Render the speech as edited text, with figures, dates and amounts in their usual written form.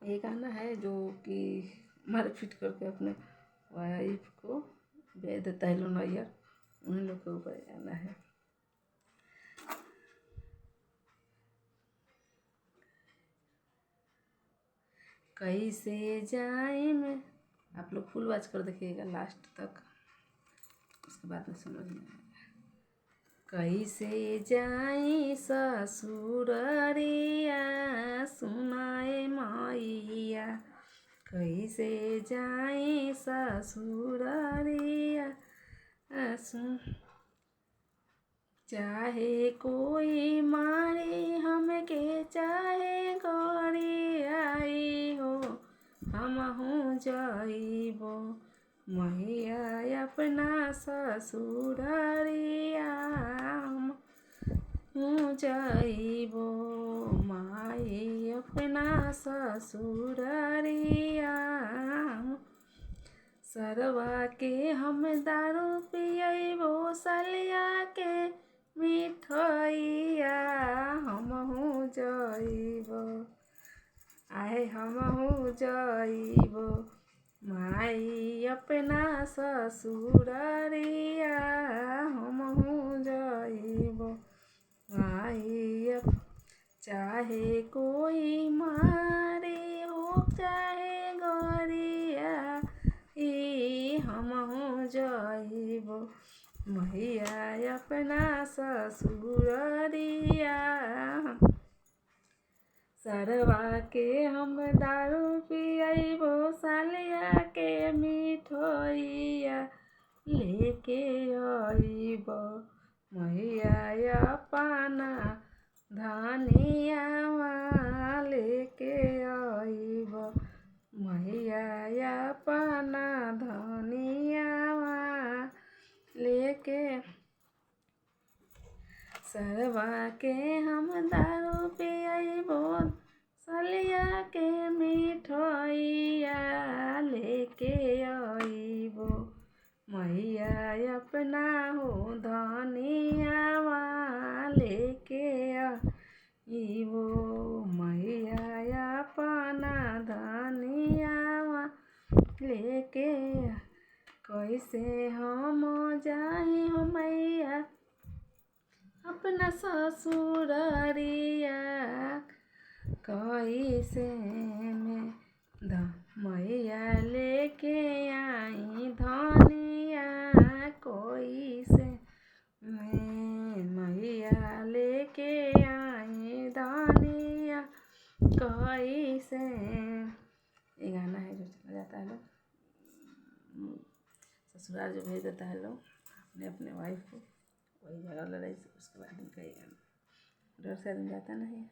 ये गाना है जो कि मारपीट करके अपने वाइफ को भेज देता है लोनायर, उन्हीं लोग के ऊपर गाना है। कैसे जाए मैं, आप लोग फुल वॉच कर देखिएगा लास्ट तक, उसके बाद में समझ में आएगा। कैसे जाए ससुररिया सुनाए मैया, कैसे जाए ससुररिया सुन, चाहे कोई मारे हमके चाहे गोरी आई हो, हमहू जाइबो मैया अपना ससुररिया, हमहू जाइबो माई अपना ससुररिया। सरवा के हम दारू पियबो सलिया के मिठैया, हमहू जाइबो आए हमहू जाइबो माई अपना ससुररिया, हमहू जाइबो माई। चाहे कोई मारे हो चाहे गोरिया ई, हमहू जाइबो मैया अपना ससुररिया। सरवा के हम दारू पियबो सालिया के मिठैया, लेके आइबो मैया अपना धनिया, लेके आइबो मैया अपना धनिया लेके। सरवा के हम दारू पियबो सलिया के मिठैया, लेके आइबो मैया अपना हो धनिया, लेके आइबो मैया अपना धनिया लेके। कैसे हम जाई हो मैया अपना ससुररिया, कैसे में मैया लेके आई धनिया, कैसे में मैया लेके आई धनिया, कैसे। ये गाना है जो चला जाता है लोग ससुराल जो भेज देता है लोग अपने अपने वाइफ को, वही जगह लड़ाई से उसके बाद इनका ये गाना डर से आदमी जाता नहीं।